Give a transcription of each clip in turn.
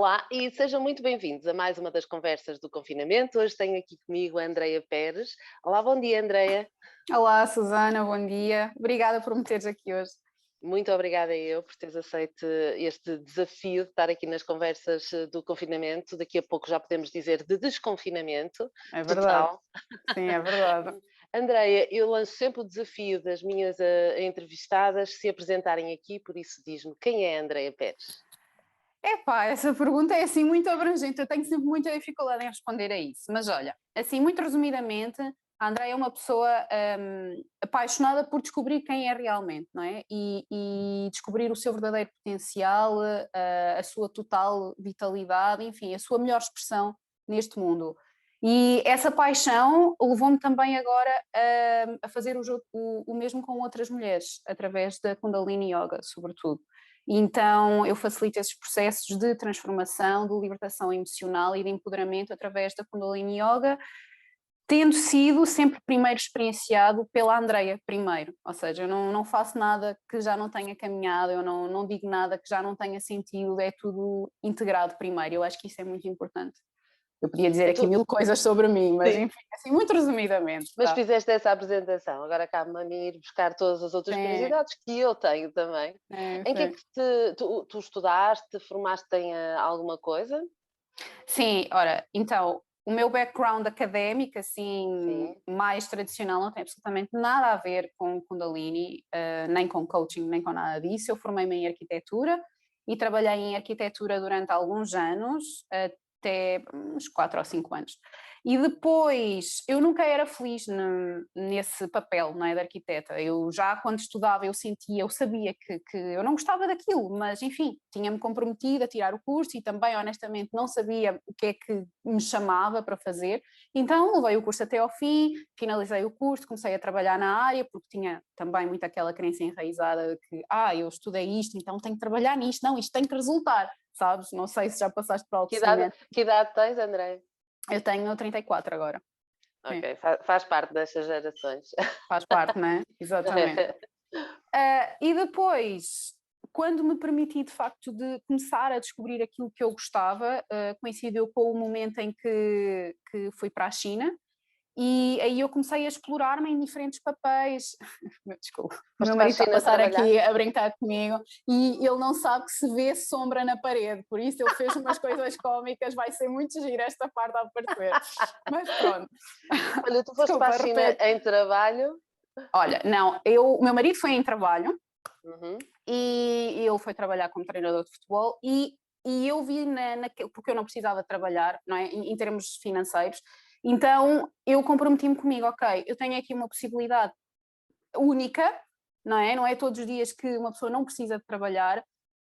Olá e sejam muito bem-vindos a mais uma das conversas do confinamento. Hoje tenho aqui comigo a Andreia Pérez. Olá, bom dia, Andreia. Olá, Susana, bom dia. Obrigada por me teres aqui hoje. Muito obrigada eu por teres aceito este desafio de estar aqui nas conversas do confinamento. Daqui a pouco já podemos dizer de desconfinamento É verdade, total. sim, é verdade. Andreia, eu lanço sempre o desafio das minhas entrevistadas se apresentarem aqui, por isso diz-me quem é a Andreia Pérez? Epá, essa pergunta é assim muito abrangente, eu tenho sempre muita dificuldade em responder a isso, mas olha, assim muito resumidamente, a Andrea é uma pessoa apaixonada por descobrir quem é realmente, não é? E descobrir o seu verdadeiro potencial, a sua total vitalidade, enfim, a sua melhor expressão neste mundo. E essa paixão levou-me também agora a fazer o mesmo com outras mulheres, através da Kundalini Yoga, sobretudo. Então, eu facilito esses processos de transformação, de libertação emocional e de empoderamento através da Kundalini Yoga, tendo sido sempre primeiro experienciado pela Andreia primeiro, ou seja, eu não faço nada que já não tenha caminhado, eu não digo nada que já não tenha sentido, é tudo integrado primeiro, eu acho que isso é muito importante. Eu podia dizer aqui Tu, mil coisas sobre mim, mas sim, enfim, assim, muito resumidamente, mas tá? fizeste essa apresentação, agora cabe-me a mim ir buscar todas as outras Sim, curiosidades que eu tenho também. sim, Em que é sim. que tu estudaste, formaste em alguma coisa? Sim, ora, então, o meu background académico, assim, Sim, mais tradicional, não tem absolutamente nada a ver com Kundalini, nem com coaching, nem com nada disso. Eu formei-me em arquitetura e trabalhei em arquitetura durante alguns anos, até uns 4 ou 5 anos. E depois, eu nunca era feliz nesse papel, não é, de arquiteta. Eu já, quando estudava, eu sentia, eu sabia que eu não gostava daquilo, mas enfim, tinha-me comprometido a tirar o curso e também, honestamente, não sabia o que é que me chamava para fazer. Então, levei o curso até ao fim, finalizei o curso, comecei a trabalhar na área, porque tinha também muito aquela crença enraizada de que, eu estudei isto, então tenho que trabalhar nisto, não, isto tem que resultar, sabes? Não sei se já passaste por algo que idade, semelhante. que idade tens, André? Eu tenho 34 agora. Ok, Sim, faz parte destas gerações. faz parte, não é? Exatamente. E depois, quando me permiti de facto de começar a descobrir aquilo que eu gostava, coincidiu com o momento em que fui para a China. E aí eu comecei a explorar-me em diferentes papéis. Desculpa, o meu Foste para marido a está a China passar trabalhar? aqui a brincar comigo e ele não sabe que se vê sombra na parede, por isso ele fez umas coisas cómicas, vai ser muito gira esta parte a aparecer. Mas pronto, Olha, tu foste para a desculpa, China repete. em trabalho? Olha, não, o meu marido foi em trabalho Uhum. e ele foi trabalhar como treinador de futebol e eu vi porque eu não precisava trabalhar, não é, em termos financeiros, então eu comprometi-me comigo, ok, eu tenho aqui uma possibilidade única, não é? Não é todos os dias que uma pessoa não precisa de trabalhar,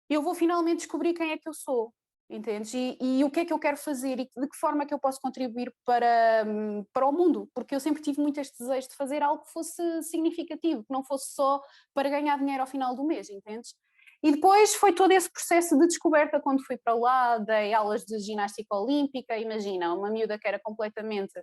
eu vou finalmente descobrir quem é que eu sou, entendes? E o que é que eu quero fazer e de que forma é que eu posso contribuir para o mundo, porque eu sempre tive muito este desejo de fazer algo que fosse significativo, que não fosse só para ganhar dinheiro ao final do mês, entendes? E depois foi todo esse processo de descoberta quando fui para lá, dei aulas de ginástica olímpica, imagina, uma miúda que era completamente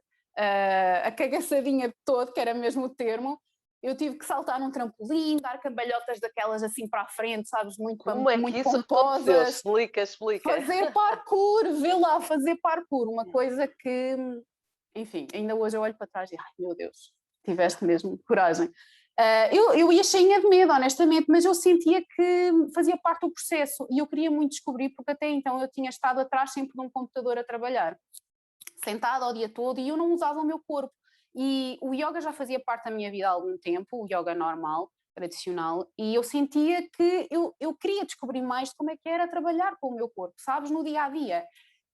a cagaçadinha de todo, que era mesmo o termo, eu tive que saltar num trampolim, dar cambalhotas daquelas assim para a frente, sabes, muito, Como é que muito isso aconteceu? pomposas, Explica, explica. fazer parkour, vê lá, fazer parkour, uma coisa que, enfim, ainda hoje eu olho para trás e, ai meu Deus, tiveste mesmo coragem. Eu ia cheinha de medo, honestamente, mas eu sentia que fazia parte do processo e eu queria muito descobrir, porque até então eu tinha estado atrás sempre de um computador a trabalhar, sentada o dia todo e eu não usava o meu corpo. E o yoga já fazia parte da minha vida há algum tempo, o yoga normal, tradicional, e eu sentia que eu queria descobrir mais de como é que era trabalhar com o meu corpo, sabes, no dia a dia.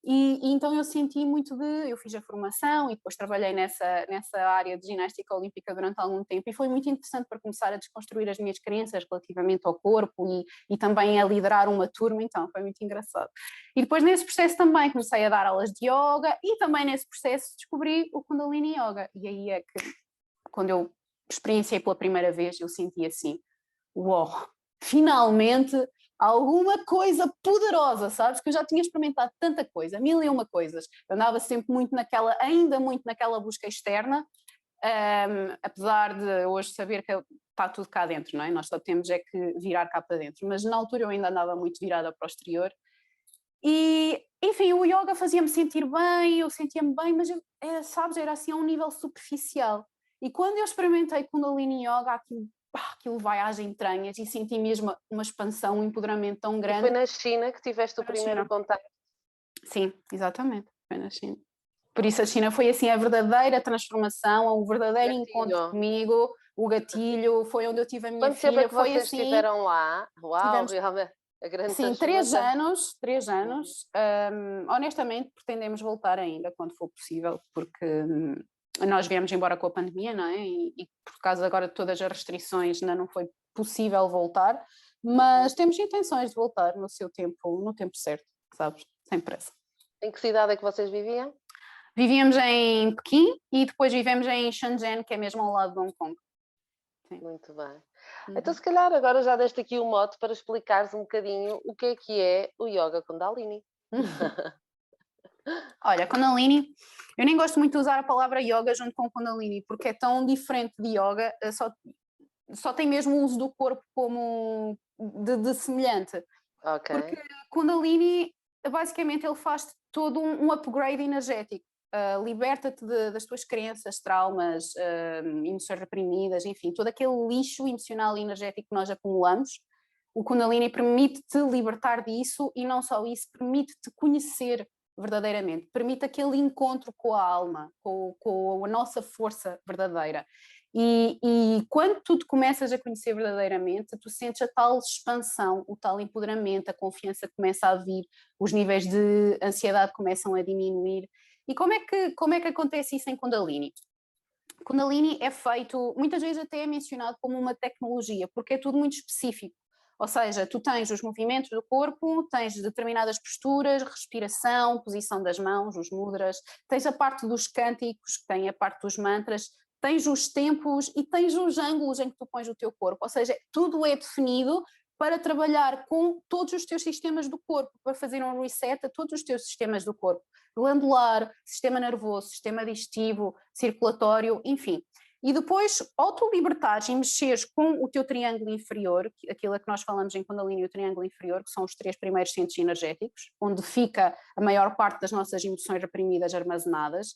E então eu senti muito eu fiz a formação e depois trabalhei nessa área de ginástica olímpica durante algum tempo e foi muito interessante para começar a desconstruir as minhas crenças relativamente ao corpo e também a liderar uma turma, então foi muito engraçado. E depois nesse processo também comecei a dar aulas de yoga e também nesse processo descobri o Kundalini Yoga. E aí é que, quando eu experienciei pela primeira vez, eu senti assim, uau, finalmente alguma coisa poderosa, sabes? Que eu já tinha experimentado tanta coisa, mil e uma coisas. Eu andava sempre ainda muito naquela busca externa, apesar de hoje saber que está tudo cá dentro, não é? Nós só temos é que virar cá para dentro. Mas na altura eu ainda andava muito virada para o exterior. E, enfim, o yoga fazia-me sentir bem, eu sentia-me bem, mas, sabes, era assim a um nível superficial. E quando eu experimentei Kundalini Yoga, aquilo vai às entranhas e senti mesmo uma expansão, um empoderamento tão E foi grande. na China que tiveste o Na primeiro China. contacto? Sim, exatamente, foi na China. Por isso a China foi assim a verdadeira transformação, o verdadeiro encontro Gatilho. comigo, o gatilho, foi onde eu tive a minha Quanto tempo é filha, que foi vocês assim, estiveram lá? Uau, tivemos, realmente, a grande sim, 3 transformação. anos, 3 Uhum. anos, honestamente pretendemos voltar ainda quando for possível, porque nós viemos embora com a pandemia, não é? E por causa agora de todas as restrições ainda não foi possível voltar, mas temos intenções de voltar no seu tempo, no tempo certo, sabes? Sem pressa. Em que cidade é que vocês viviam? Vivíamos em Pequim e depois vivemos em Shenzhen, que é mesmo ao lado de Hong Kong. Sim. Muito bem. Uhum. Então, se calhar, agora já deste aqui o mote para explicares um bocadinho o que é o Yoga Kundalini. Olha, Kundalini, eu nem gosto muito de usar a palavra yoga junto com Kundalini, porque é tão diferente de yoga, só tem mesmo o uso do corpo como de semelhante. Ok. Porque Kundalini, basicamente, ele faz todo um upgrade energético. Liberta-te das tuas crenças, traumas, emoções reprimidas, enfim, todo aquele lixo emocional e energético que nós acumulamos. O Kundalini permite-te libertar disso e não só isso, permite-te conhecer verdadeiramente, permite aquele encontro com a alma, com a nossa força verdadeira. E quando tu te começas a conhecer verdadeiramente, tu sentes a tal expansão, o tal empoderamento, a confiança começa a vir, os níveis de ansiedade começam a diminuir. E como é que acontece isso em Kundalini? Kundalini é feito, muitas vezes até é mencionado como uma tecnologia, porque é tudo muito específico. Ou seja, tu tens os movimentos do corpo, tens determinadas posturas, respiração, posição das mãos, os mudras, tens a parte dos cânticos, tem a parte dos mantras, tens os tempos e tens os ângulos em que tu pões o teu corpo. Ou seja, tudo é definido para trabalhar com todos os teus sistemas do corpo, para fazer um reset a todos os teus sistemas do corpo. Glandular, sistema nervoso, sistema digestivo, circulatório, enfim. E depois, ao tu libertares e mexeres com o teu triângulo inferior, aquilo a que nós falamos em Kundalini, o triângulo inferior, que são os 3 primeiros centros energéticos, onde fica a maior parte das nossas emoções reprimidas armazenadas,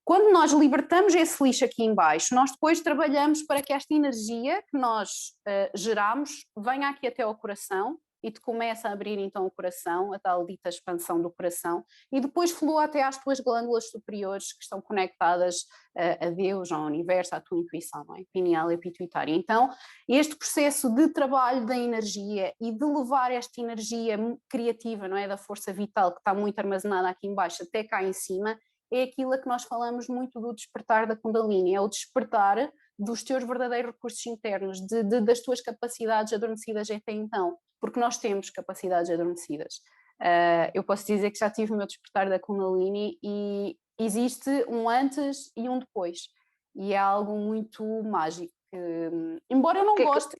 quando nós libertamos esse lixo aqui em baixo, nós depois trabalhamos para que esta energia que nós geramos venha aqui até ao coração e te começa a abrir então o coração, a tal dita expansão do coração, e depois flua até às tuas glândulas superiores que estão conectadas a Deus, ao universo, à tua intuição, não é? Pineal e pituitária. Então, este processo de trabalho da energia e de levar esta energia criativa, não é? Da força vital que está muito armazenada aqui em baixo até cá em cima, é aquilo a que nós falamos muito do despertar da Kundalini, é o despertar dos teus verdadeiros recursos internos, das tuas capacidades adormecidas até então, porque nós temos capacidades adormecidas. Eu posso dizer que já tive o meu despertar da Kundalini e existe um antes e um depois, e é algo muito mágico. Embora eu não goste,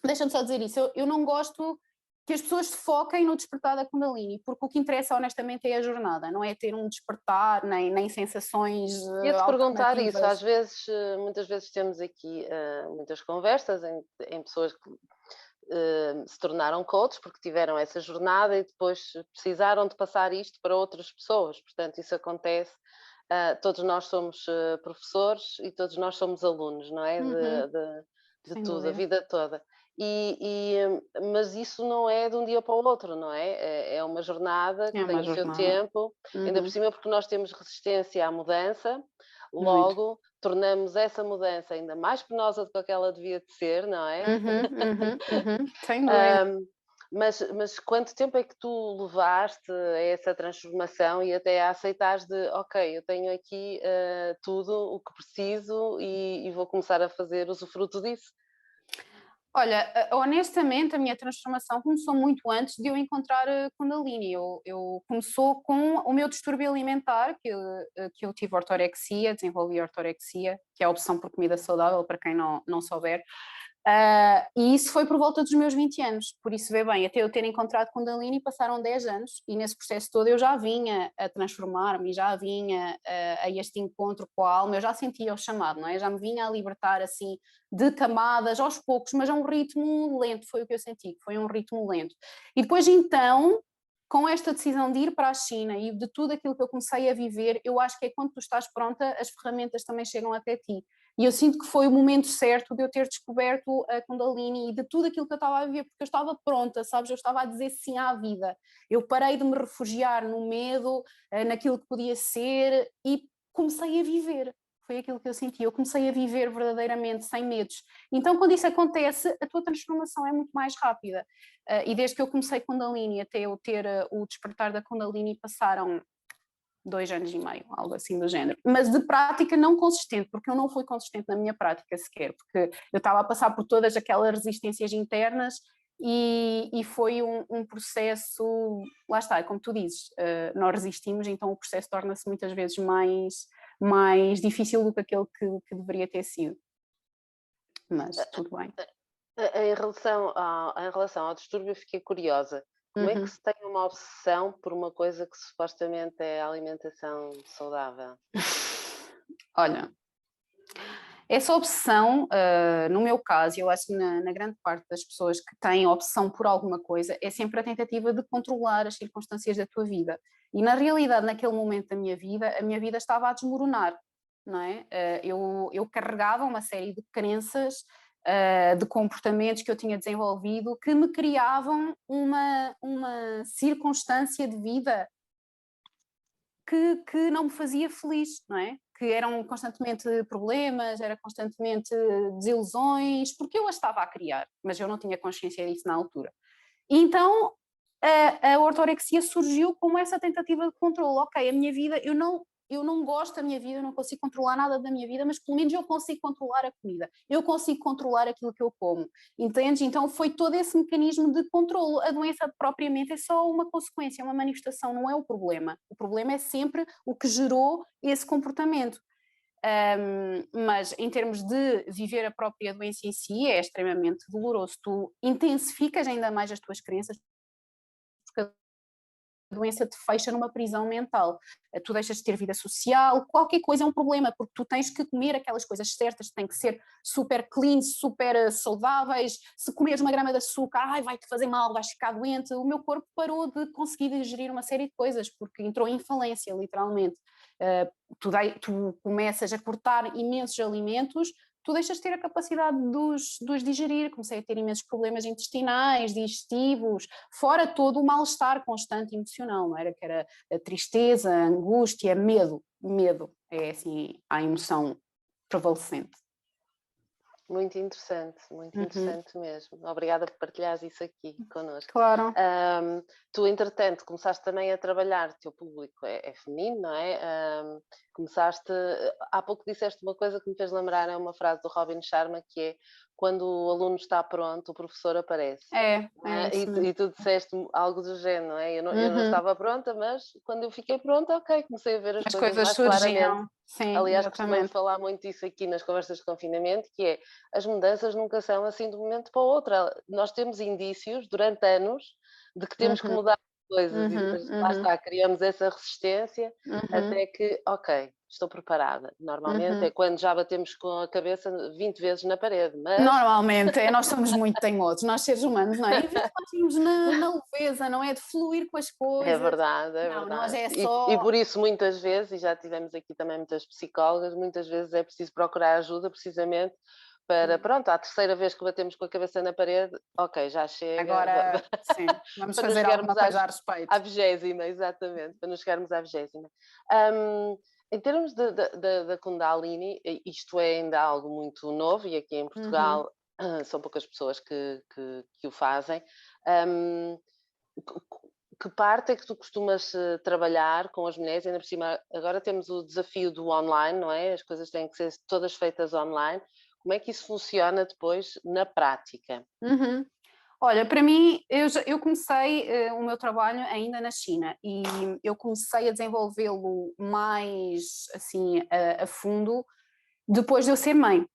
deixa-me só dizer isso, eu não gosto que as pessoas se foquem no despertar da Kundalini, porque o que interessa honestamente é a jornada, não é ter um despertar, nem sensações Ia-te perguntar isso, às alternativas. vezes, muitas vezes temos aqui muitas conversas em pessoas que se tornaram coaches porque tiveram essa jornada e depois precisaram de passar isto para outras pessoas, portanto isso acontece, todos nós somos professores e todos nós somos alunos, não é? De Sem tudo, a dúvida. vida toda. Mas isso não é de um dia para o outro, não é? É uma jornada que É tem uma o seu jornada. tempo, ainda por cima porque nós temos resistência à mudança, Muito. logo tornamos essa mudança ainda mais penosa do que aquela devia de ser, não é? Sem dúvida. Mas quanto tempo é que tu levaste a essa transformação e até a aceitares de, ok, eu tenho aqui tudo o que preciso e vou começar a fazer usufruto disso? Olha, honestamente, a minha transformação começou muito antes de eu encontrar a Kundalini. Eu começou com o meu distúrbio alimentar, que eu tive ortorexia, desenvolvi ortorexia, que é a opção por comida saudável, para quem não souber. E isso foi por volta dos meus 20 anos, por isso vê bem, até eu ter encontrado Kundalini passaram 10 anos e nesse processo todo eu já vinha a transformar-me, já vinha a este encontro com a alma, eu já sentia o chamado, não é? Já me vinha a libertar assim de camadas aos poucos, mas a um ritmo lento, foi o que eu senti, foi um ritmo lento. E depois então com esta decisão de ir para a China e de tudo aquilo que eu comecei a viver, eu acho que é quando tu estás pronta, as ferramentas também chegam até ti. E eu sinto que foi o momento certo de eu ter descoberto a Kundalini e de tudo aquilo que eu estava a viver, porque eu estava pronta, sabes? Eu estava a dizer sim à vida. Eu parei de me refugiar no medo, naquilo que podia ser e comecei a viver. Foi aquilo que eu senti. Eu comecei a viver verdadeiramente, sem medos. Então, quando isso acontece, a tua transformação é muito mais rápida. E desde que eu comecei Kundalini até eu ter o despertar da Kundalini, passaram 2 anos e meio, algo assim do género. Mas de prática não consistente, porque eu não fui consistente na minha prática sequer, porque eu estava a passar por todas aquelas resistências internas e foi um processo, lá está, como tu dizes, nós resistimos, então o processo torna-se muitas vezes mais difícil do que aquele que deveria ter sido. Mas tudo bem. Em relação ao distúrbio, eu fiquei curiosa. Como é que se tem uma obsessão por uma coisa que supostamente é a alimentação saudável? Olha, essa obsessão, no meu caso, eu acho que na grande parte das pessoas que têm obsessão por alguma coisa, é sempre a tentativa de controlar as circunstâncias da tua vida. E na realidade, naquele momento da minha vida, a minha vida estava a desmoronar, não é? Eu carregava uma série de crenças, de comportamentos que eu tinha desenvolvido que me criavam uma circunstância de vida que não me fazia feliz, não é? Que eram constantemente problemas, era constantemente desilusões, porque eu as estava a criar, mas eu não tinha consciência disso na altura. E então a ortorexia surgiu como essa tentativa de controle. Ok, a minha vida, eu não gosto da minha vida, eu não consigo controlar nada da minha vida, mas pelo menos eu consigo controlar a comida, eu consigo controlar aquilo que eu como, entendes? Então foi todo esse mecanismo de controlo. A doença propriamente é só uma consequência, uma manifestação, não é o problema é sempre o que gerou esse comportamento. Mas em termos de viver a própria doença em si é extremamente doloroso, tu intensificas ainda mais as tuas crenças, porque a doença te fecha numa prisão mental, tu deixas de ter vida social, qualquer coisa é um problema, porque tu tens que comer aquelas coisas certas, têm que ser super clean, super saudáveis, se comeres 1 grama de açúcar, vai-te fazer mal, vais ficar doente. O meu corpo parou de conseguir digerir uma série de coisas, porque entrou em falência, literalmente. Tu começas a cortar imensos alimentos, tu deixas de ter a capacidade de os digerir, comecei a ter imensos problemas intestinais, digestivos, fora todo o mal-estar constante emocional, não era? Que era a tristeza, a angústia, medo, é assim a emoção prevalecente. Muito interessante mesmo. Obrigada por partilhares isso aqui connosco. Claro. Tu, entretanto, começaste também a trabalhar, o teu público é feminino, não é? Há pouco disseste uma coisa que me fez lembrar, é uma frase do Robin Sharma, que é: quando o aluno está pronto, o professor aparece. E tu disseste algo do género, não é? Eu não estava pronta, mas quando eu fiquei pronta, ok, comecei a ver as coisas mais claramente. Sim, aliás, costumamos falar muito disso aqui nas conversas de confinamento, que é: as mudanças nunca são assim de um momento para o outro. Nós temos indícios durante anos de que temos que mudar coisas e depois lá está, criamos essa resistência até que, ok, estou preparada. Normalmente é quando já batemos com a cabeça 20 vezes na parede, mas... Normalmente, nós somos muito teimosos, nós seres humanos, não é? Em vez de nós irmos na leveza, não é? De fluir com as coisas. É verdade, é verdade. Nós é só... E por isso muitas vezes, e já tivemos aqui também muitas psicólogas, muitas vezes é preciso procurar ajuda precisamente para, pronto, à terceira vez que batemos com a cabeça na parede, ok, já chega. Agora, sim, vamos fazer alguma coisa a respeito. À 20ª, exatamente, para nos chegarmos à 20ª. Em termos da Kundalini, isto é ainda algo muito novo e aqui em Portugal são poucas pessoas que o fazem. Que parte é que tu costumas trabalhar com as mulheres? Ainda por cima, agora temos o desafio do online, não é? As coisas têm que ser todas feitas online. Como é que isso funciona depois na prática? Olha, para mim, eu comecei o meu trabalho ainda na China e eu comecei a desenvolvê-lo mais assim a fundo depois de eu ser mãe.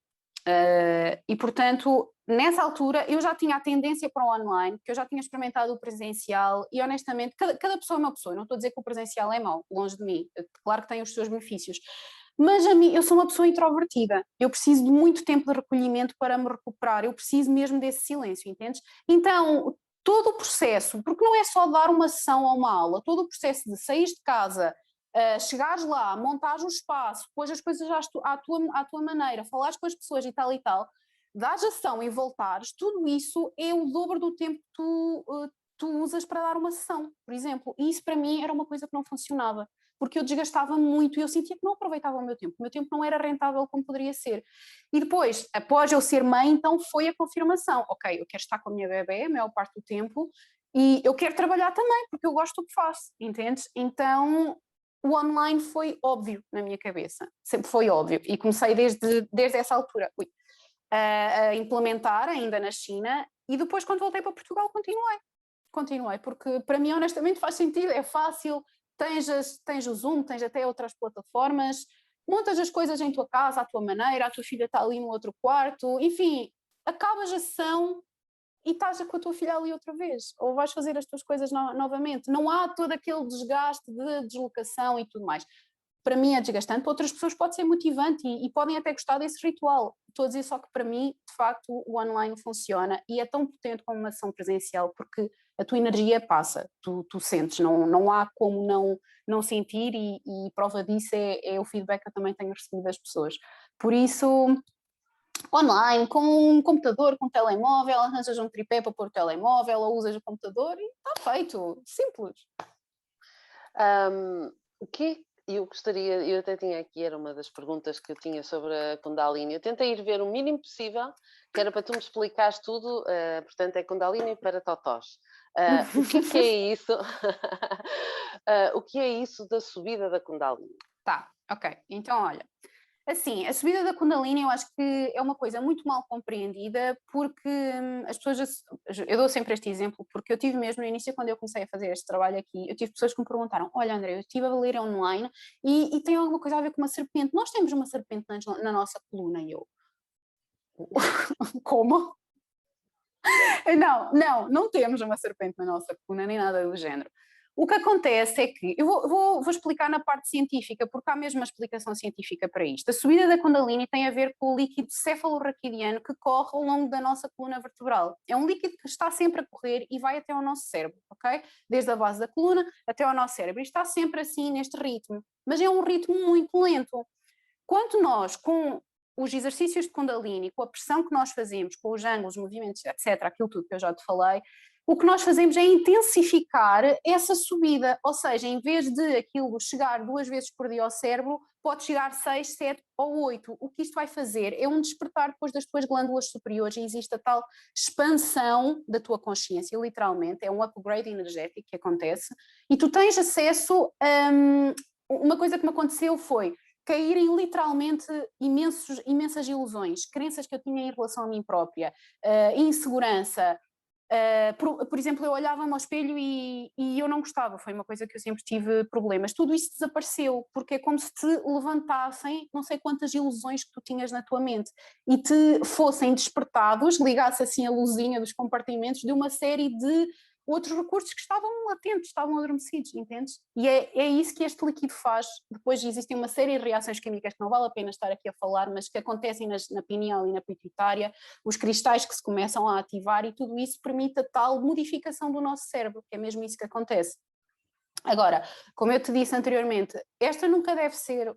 E portanto, nessa altura eu já tinha a tendência para o online, que eu já tinha experimentado o presencial e honestamente, cada pessoa é uma pessoa, eu não estou a dizer que o presencial é mau, longe de mim, claro que tem os seus benefícios, mas a mim, eu sou uma pessoa introvertida, eu preciso de muito tempo de recolhimento para me recuperar, eu preciso mesmo desse silêncio, entendes? Então, todo o processo, porque não é só dar uma sessão ou uma aula, todo o processo de sair de casa, chegares lá, montares o espaço, pôs as coisas à tua maneira, falares com as pessoas e tal, dás ação e voltares, tudo isso é o dobro do tempo que tu usas para dar uma sessão, por exemplo. E isso para mim era uma coisa que não funcionava, porque eu desgastava muito e eu sentia que não aproveitava o meu tempo não era rentável como poderia ser. E depois, após eu ser mãe, então foi a confirmação, ok, eu quero estar com a minha bebê a maior parte do tempo e eu quero trabalhar também, porque eu gosto do que faço, entendes? Então o online foi óbvio na minha cabeça, sempre foi óbvio, e comecei desde essa altura a implementar ainda na China, e depois quando voltei para Portugal continuei, porque para mim honestamente faz sentido, é fácil, tens o Zoom, tens até outras plataformas, montas as coisas em tua casa, à tua maneira, a tua filha está ali no outro quarto, enfim, acabas a sessão e estás com a tua filha ali outra vez, ou vais fazer as tuas coisas novamente. Não há todo aquele desgaste de deslocação e tudo mais. Para mim é desgastante, para outras pessoas pode ser motivante e podem até gostar desse ritual. Estou a dizer só que para mim, de facto, o online funciona e é tão potente como uma ação presencial, porque a tua energia passa, tu sentes, não há como não sentir e prova disso é o feedback que eu também tenho recebido das pessoas. Por isso, online, com um computador, com um telemóvel, arranjas um tripé para pôr o telemóvel ou usas o computador e está feito, simples. O que eu gostaria, eu até tinha aqui, era uma das perguntas que eu tinha sobre a Kundalini, eu tentei ir ver o mínimo possível, que era para tu me explicares tudo, portanto é Kundalini para totós. O que é isso? O que é isso da subida da Kundalini? Tá, ok, então olha, assim, a subida da Kundalini eu acho que é uma coisa muito mal compreendida porque as pessoas, eu dou sempre este exemplo porque eu tive mesmo no início quando eu comecei a fazer este trabalho aqui, eu tive pessoas que me perguntaram, olha André, eu estive a ler online e tem alguma coisa a ver com uma serpente, nós temos uma serpente na nossa coluna e eu, como? Não temos uma serpente na nossa coluna nem nada do género. O que acontece é que, eu vou explicar na parte científica, porque há mesmo uma explicação científica para isto. A subida da Kundalini tem a ver com o líquido cefalorraquidiano que corre ao longo da nossa coluna vertebral. É um líquido que está sempre a correr e vai até ao nosso cérebro, ok? Desde a base da coluna até ao nosso cérebro. E está sempre assim, neste ritmo. Mas é um ritmo muito lento. Quanto nós, com os exercícios de Kundalini, com a pressão que nós fazemos, com os ângulos, movimentos, etc., aquilo tudo que eu já te falei, o que nós fazemos é intensificar essa subida, ou seja, em vez de aquilo chegar 2 vezes por dia ao cérebro, pode chegar 6, 7 ou 8. O que isto vai fazer é um despertar depois das tuas glândulas superiores e existe a tal expansão da tua consciência, literalmente, é um upgrade energético que acontece, e tu tens acesso a... Uma coisa que me aconteceu foi caírem literalmente imensas ilusões, crenças que eu tinha em relação a mim própria, insegurança. Por exemplo, eu olhava-me ao espelho e eu não gostava, foi uma coisa que eu sempre tive problemas. Tudo isso desapareceu, porque é como se te levantassem não sei quantas ilusões que tu tinhas na tua mente e te fossem despertados, ligasse assim a luzinha dos compartimentos de uma série de outros recursos que estavam latentes, estavam adormecidos, entendes? E é isso que este líquido faz. Depois existem uma série de reações químicas que não vale a pena estar aqui a falar, mas que acontecem na pineal e na pituitária, os cristais que se começam a ativar e tudo isso permite a tal modificação do nosso cérebro, que é mesmo isso que acontece. Agora, como eu te disse anteriormente, este nunca deve ser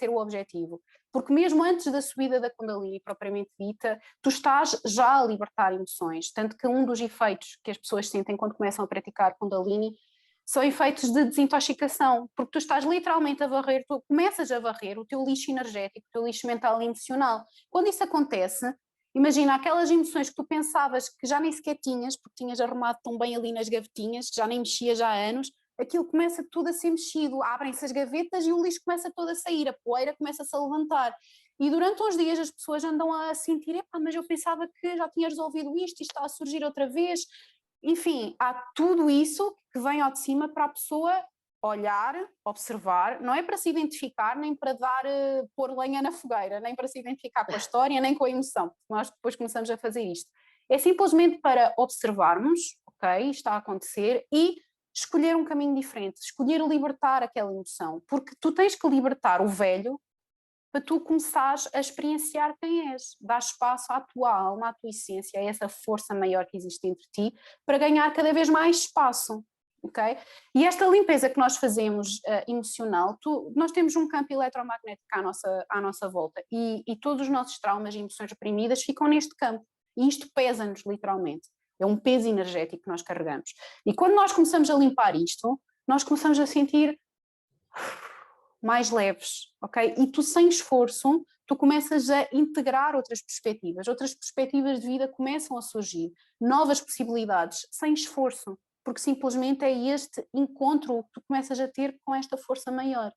o objetivo, porque mesmo antes da subida da Kundalini propriamente dita, tu estás já a libertar emoções, tanto que um dos efeitos que as pessoas sentem quando começam a praticar Kundalini são efeitos de desintoxicação, porque tu estás literalmente a varrer, tu começas a varrer o teu lixo energético, o teu lixo mental e emocional. Quando isso acontece, imagina aquelas emoções que tu pensavas que já nem sequer tinhas, porque tinhas arrumado tão bem ali nas gavetinhas, que já nem mexias há anos, aquilo começa tudo a ser mexido, abrem-se as gavetas e o lixo começa todo a sair, a poeira começa-se a levantar. E durante uns dias as pessoas andam a sentir, epá, mas eu pensava que já tinha resolvido isto está a surgir outra vez. Enfim, há tudo isso que vem ao de cima para a pessoa olhar, observar, não é para se identificar, nem para pôr lenha na fogueira, nem para se identificar com a história, nem com a emoção, porque nós depois começamos a fazer isto. É simplesmente para observarmos, ok, está a acontecer, e escolher um caminho diferente, escolher libertar aquela emoção, porque tu tens que libertar o velho para tu começares a experienciar quem és, dar espaço à tua alma, à tua essência, a essa força maior que existe dentro de ti, para ganhar cada vez mais espaço, ok? E esta limpeza que nós fazemos emocional, nós temos um campo eletromagnético à nossa volta e todos os nossos traumas e emoções reprimidas ficam neste campo, e isto pesa-nos literalmente, é um peso energético que nós carregamos. E quando nós começamos a limpar isto, nós começamos a sentir mais leves, ok? E tu, sem esforço, tu começas a integrar outras perspectivas de vida começam a surgir, novas possibilidades, sem esforço, porque simplesmente é este encontro que tu começas a ter com esta força maior.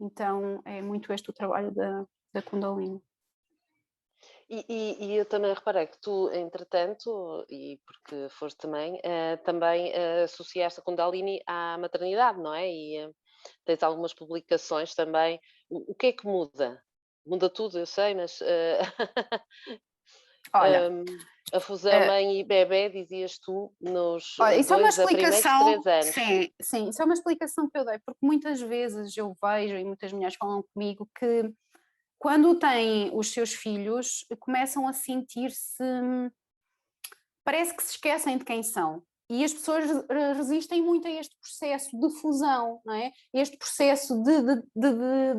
Então é muito este o trabalho da Kundalini. E eu também reparei que tu, entretanto, e porque foste também, também associaste a Kundalini à maternidade, não é? E tens algumas publicações também. O que é que muda? Muda tudo, eu sei, mas Olha, a fusão mãe e bebé, dizias tu, nos olha, isso é uma 2 a primeiros explicação, 3 anos. sim, isso é uma explicação que eu dei, porque muitas vezes eu vejo e muitas mulheres falam comigo que quando têm os seus filhos começam a sentir-se, parece que se esquecem de quem são. E as pessoas resistem muito a este processo de fusão, não é? Este processo de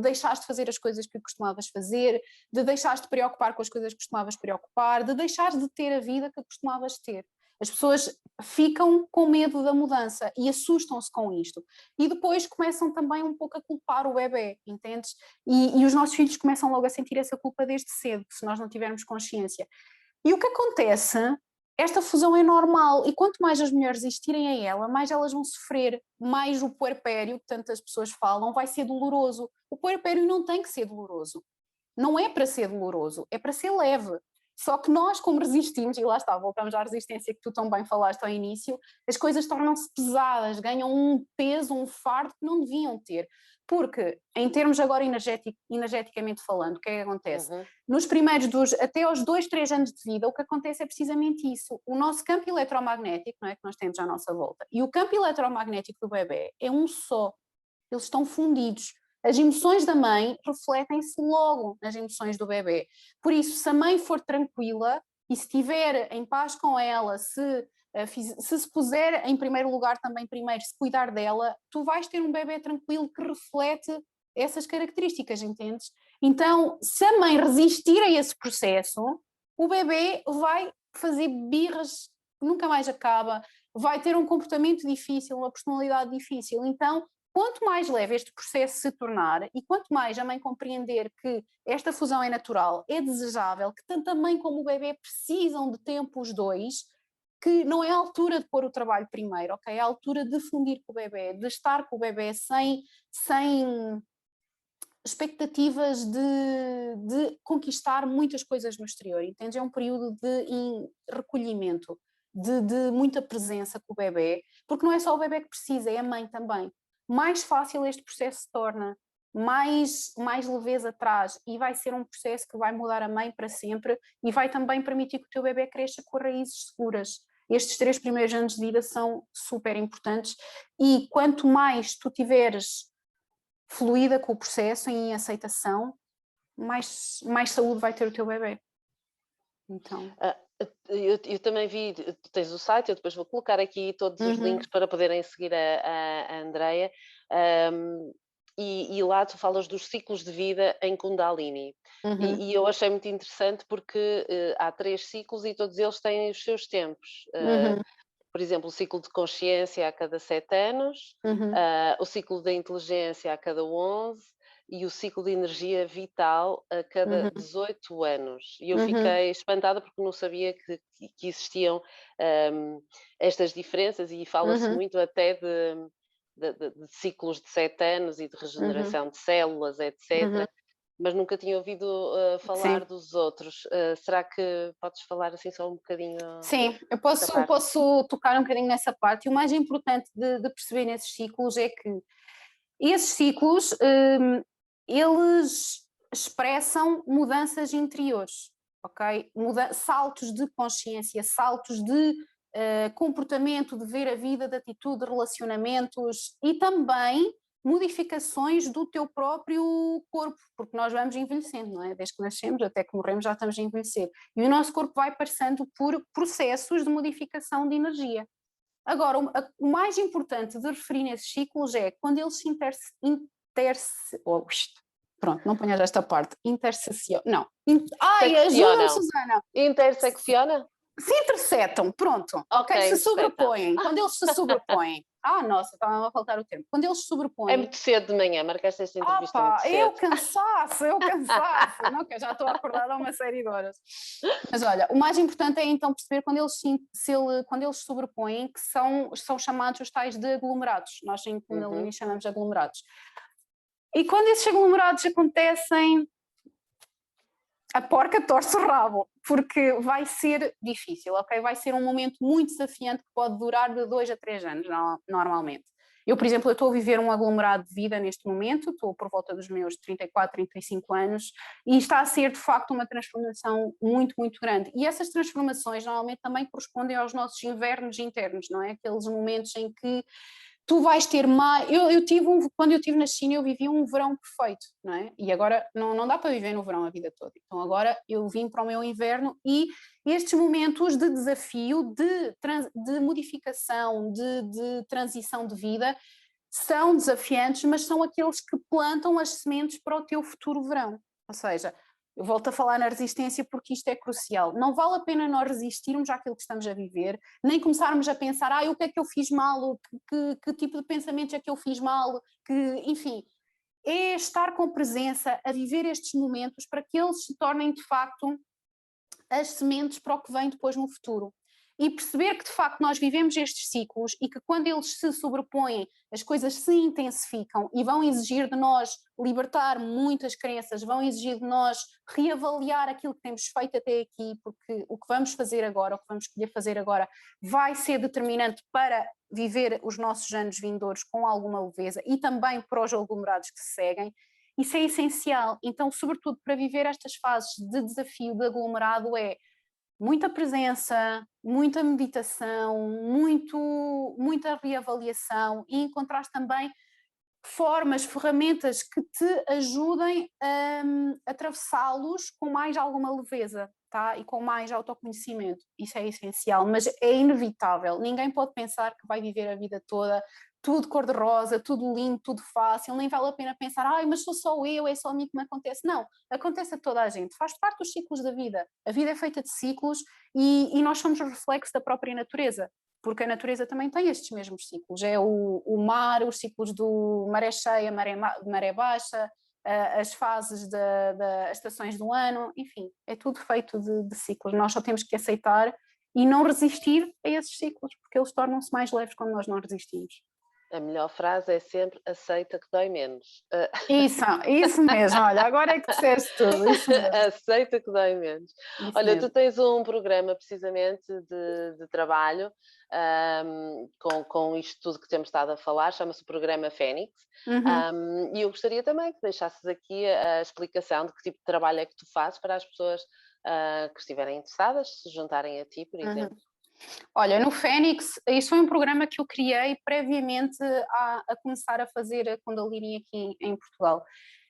deixares de fazer as coisas que costumavas fazer, de deixares de preocupar com as coisas que costumavas preocupar, de deixares de ter a vida que costumavas ter. As pessoas ficam com medo da mudança e assustam-se com isto. E depois começam também um pouco a culpar o bebê, entendes? E os nossos filhos começam logo a sentir essa culpa desde cedo, se nós não tivermos consciência. E o que acontece, esta fusão é normal, e quanto mais as mulheres resistirem a ela, mais elas vão sofrer, mais o puerpério, que tantas pessoas falam, vai ser doloroso. O puerpério não tem que ser doloroso. Não é para ser doloroso, é para ser leve. Só que nós, como resistimos, e lá está, voltamos à resistência que tu tão bem falaste ao início, as coisas tornam-se pesadas, ganham um peso, um fardo que não deviam ter. Porque, em termos agora energeticamente falando, o que é que acontece? Nos primeiros até aos 2, 3 anos de vida, o que acontece é precisamente isso. O nosso campo eletromagnético, não é, que nós temos à nossa volta, e o campo eletromagnético do bebê é um só. Eles estão fundidos. As emoções da mãe refletem-se logo nas emoções do bebê. Por isso, se a mãe for tranquila e se estiver em paz com ela, se puser em primeiro lugar também primeiro, se cuidar dela, tu vais ter um bebê tranquilo que reflete essas características, entendes? Então, se a mãe resistir a esse processo, o bebê vai fazer birras que nunca mais acaba, vai ter um comportamento difícil, uma personalidade difícil. Então, quanto mais leve este processo se tornar e quanto mais a mãe compreender que esta fusão é natural, é desejável, que tanto a mãe como o bebê precisam de tempo os dois, que não é a altura de pôr o trabalho primeiro, ok? É a altura de fundir com o bebê, de estar com o bebê sem expectativas de conquistar muitas coisas no exterior, entende? É um período de recolhimento, de muita presença com o bebê, porque não é só o bebê que precisa, é a mãe também. Mais fácil este processo se torna, mais leveza traz, e vai ser um processo que vai mudar a mãe para sempre e vai também permitir que o teu bebê cresça com raízes seguras. Estes 3 primeiros anos de vida são super importantes e quanto mais tu tiveres fluida com o processo, em aceitação, mais saúde vai ter o teu bebê. Então... Eu também vi, tu tens o site, eu depois vou colocar aqui todos os links para poderem seguir a Andreia, e lá tu falas dos ciclos de vida em Kundalini, e eu achei muito interessante porque há 3 ciclos e todos eles têm os seus tempos. Por exemplo, o ciclo de consciência a cada 7 anos, o ciclo da inteligência a cada 11 e o ciclo de energia vital a cada 18 anos. E eu fiquei espantada porque não sabia que existiam estas diferenças, e fala-se muito até de ciclos de 7 anos e de regeneração de células, etc. Mas nunca tinha ouvido falar Sim. dos outros. Será que podes falar assim só um bocadinho? Sim, eu posso tocar um bocadinho nessa parte, e o mais importante de perceber nesses ciclos é que esses ciclos, eles expressam mudanças interiores, ok? Saltos de consciência, saltos de comportamento, de ver a vida, de atitude, de relacionamentos, e também modificações do teu próprio corpo, porque nós vamos envelhecendo, não é? Desde que nascemos até que morremos já estamos a envelhecer. E o nosso corpo vai passando por processos de modificação de energia. Agora, o mais importante de referir nesses ciclos é quando eles se pronto, não ponhas esta parte, não, ajuda-me, Susana. Intersecciona? Se intersetam, pronto, ok? Se sobrepõem, quando eles se sobrepõem. Nossa, estava a faltar o tempo. Quando eles se sobrepõem. É muito cedo de manhã, marcaste esta entrevista muito cedo. Eu cansaço. Não, que eu já estou acordada há uma série de horas. Mas olha, o mais importante é então perceber quando eles se sobrepõem, que são chamados os tais de aglomerados. Nós em Kundalini chamamos de aglomerados. E quando esses aglomerados acontecem, a porca torce o rabo, porque vai ser difícil, ok? Vai ser um momento muito desafiante que pode durar de 2 a 3 anos, normalmente. Eu, por exemplo, estou a viver um aglomerado de vida neste momento, estou por volta dos meus 34, 35 anos, e está a ser, de facto, uma transformação muito, muito grande. E essas transformações, normalmente, também correspondem aos nossos invernos internos, não é? Aqueles momentos em que tu vais ter mais. Quando eu estive na China, eu vivi um verão perfeito, não é? E agora não dá para viver no verão a vida toda. Então agora eu vim para o meu inverno e estes momentos de desafio, de modificação, de transição de vida, são desafiantes, mas são aqueles que plantam as sementes para o teu futuro verão. Ou seja, eu volto a falar na resistência porque isto é crucial. Não vale a pena nós resistirmos àquilo que estamos a viver, nem começarmos a pensar, o que é que eu fiz mal, que tipo de pensamentos é que eu fiz mal, enfim. É estar com presença, a viver estes momentos para que eles se tornem de facto as sementes para o que vem depois no futuro. E perceber que de facto nós vivemos estes ciclos e que quando eles se sobrepõem, as coisas se intensificam e vão exigir de nós libertar muitas crenças, vão exigir de nós reavaliar aquilo que temos feito até aqui, porque o que vamos fazer agora, o que vamos escolher fazer agora, vai ser determinante para viver os nossos anos vindouros com alguma leveza e também para os aglomerados que se seguem. Isso é essencial. Então, sobretudo para viver estas fases de desafio de aglomerado, é muita presença, muita meditação, muita reavaliação e encontrar também formas, ferramentas que te ajudem a atravessá-los com mais alguma leveza, tá? E com mais autoconhecimento. Isso é essencial, mas é inevitável. Ninguém pode pensar que vai viver a vida toda tudo cor-de-rosa, tudo lindo, tudo fácil, nem vale a pena pensar, mas sou só eu, é só a mim que me acontece. Não, acontece a toda a gente, faz parte dos ciclos da vida. A vida é feita de ciclos e nós somos o reflexo da própria natureza, porque a natureza também tem estes mesmos ciclos. É o mar, os ciclos do maré cheia, maré baixa, as fases das estações do ano, enfim, é tudo feito de ciclos. Nós só temos que aceitar e não resistir a esses ciclos, porque eles tornam-se mais leves quando nós não resistimos. A melhor frase é sempre aceita que dói menos. Isso mesmo, olha, agora é que disseste tudo. Isso mesmo. Aceita que dói menos. Isso olha, mesmo. Tu tens um programa precisamente de trabalho com isto tudo que temos estado a falar, chama-se o Programa Fênix. E eu gostaria também que deixasses aqui a explicação de que tipo de trabalho é que tu fazes para as pessoas que estiverem interessadas, se juntarem a ti, por exemplo. Olha, no Fênix, isso foi um programa que eu criei previamente a começar a fazer a Kundalini aqui em Portugal.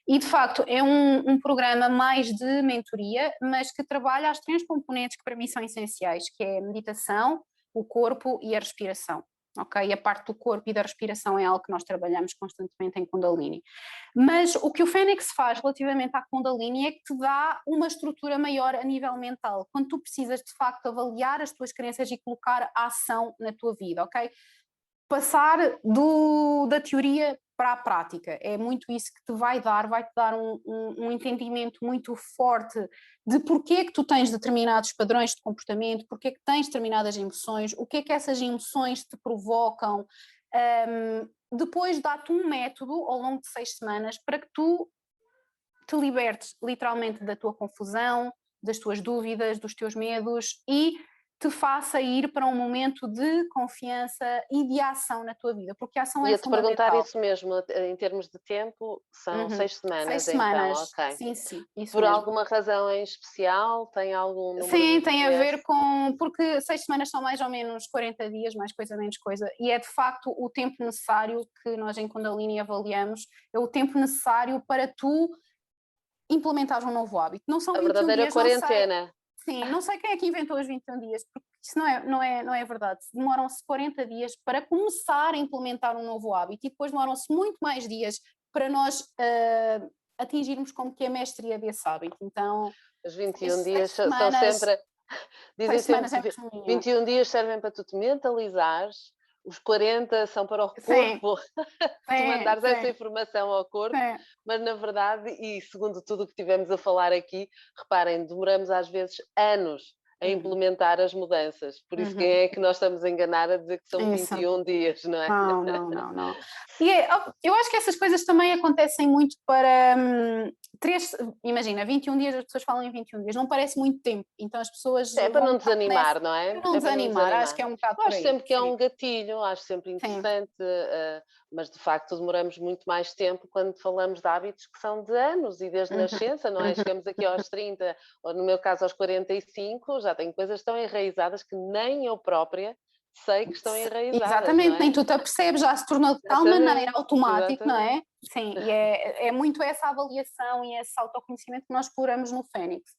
E, de facto, é um programa mais de mentoria, mas que trabalha as 3 componentes que para mim são essenciais, que é a meditação, o corpo e a respiração. Okay? A parte do corpo e da respiração é algo que nós trabalhamos constantemente em Kundalini. Mas o que o Fênix faz relativamente à Kundalini é que te dá uma estrutura maior a nível mental, quando tu precisas de facto avaliar as tuas crenças e colocar a ação na tua vida, ok? Passar da teoria para a prática, é muito isso que te vai-te dar um entendimento muito forte de porque é que tu tens determinados padrões de comportamento, porque é que tens determinadas emoções, o que é que essas emoções te provocam. Depois dá-te um método ao longo de 6 semanas para que tu te libertes literalmente da tua confusão, das tuas dúvidas, dos teus medos e te faça ir para um momento de confiança e de ação na tua vida, porque a ação é Ia-te perguntar fundamental. isso mesmo, em termos de tempo, são 6 6 semanas então, semanas, ok. sim, isso Por mesmo. alguma razão em especial? Tem algum número Sim, de tem a ver dias? com, porque 6 semanas são mais ou menos 40 dias, mais coisa, menos coisa, e é de facto o tempo necessário que nós em Kundalini avaliamos, é o tempo necessário para tu implementares um novo hábito. Não são A 21 verdadeira dias, não sei, quarentena. sim, não sei quem é que inventou os 21 dias, porque isso não é verdade. Demoram-se 40 dias para começar a implementar um novo hábito e depois demoram-se muito mais dias para nós atingirmos como que a mestria desse hábito. Então, Os 21 seis dias são semanas, sempre, dizem 6 sempre semanas é que muito mínimo. 21 dias servem para tu te mentalizares, os 40 são para o Sim, corpo, tu sim, mandares essa sim, informação ao corpo, sim. mas na verdade, e segundo tudo o que tivemos a falar aqui, reparem, demoramos às vezes anos a Uhum, implementar as mudanças, por isso quem uhum. é que nós estamos a enganar a dizer que são Isso. 21 dias, não é? Não. E eu acho que essas coisas também acontecem muito para imagina, 21 dias, as pessoas falam em 21 dias, não parece muito tempo, então as pessoas É para vão um não bocado nessa, desanimar, não para é? não É para não desanimar, acho desanimar. que é um bocado Eu por acho aí, sempre que é sim, um gatilho, acho sempre sim. interessante, mas de facto demoramos muito mais tempo quando falamos de hábitos que são de anos e desde Uhum, nascença, não é? uhum. Chegamos aqui aos 30, ou no meu caso aos 45, já tenho coisas tão enraizadas que nem eu própria sei que estão enraizadas, não Exatamente, nem é? tu te apercebes, já se tornou de tal maneira Exatamente, automático, não exatamente. é? Sim, e é muito essa avaliação e esse autoconhecimento que nós exploramos no Fênix.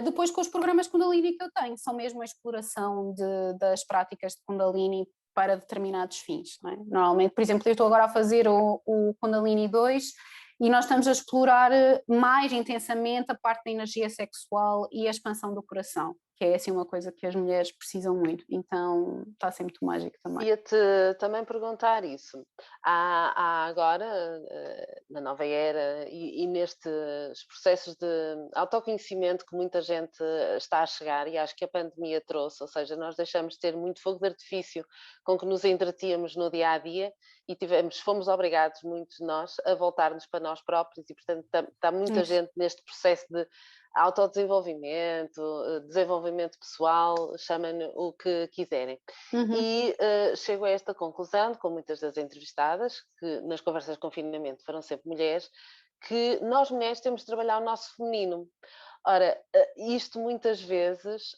Depois com os programas Kundalini que eu tenho, são mesmo a exploração das práticas de Kundalini para determinados fins. Não é? Normalmente, por exemplo, eu estou agora a fazer o Kundalini 2 e nós estamos a explorar mais intensamente a parte da energia sexual e a expansão do coração, que é assim uma coisa que as mulheres precisam muito, então está a ser muito mágico também. Ia-te também perguntar isso. Há agora, na nova era e nestes processos de autoconhecimento que muita gente está a chegar, e acho que a pandemia trouxe, ou seja, nós deixamos de ter muito fogo de artifício com que nos entretíamos no dia a dia e fomos obrigados, muitos de nós, a voltar-nos para nós próprios, e portanto está muita Isso. gente neste processo de autodesenvolvimento, desenvolvimento pessoal, chamem o que quiserem. Uhum. E chego a esta conclusão, com muitas das entrevistadas, que nas conversas de confinamento foram sempre mulheres, que nós mulheres temos de trabalhar o nosso feminino. Ora, isto muitas vezes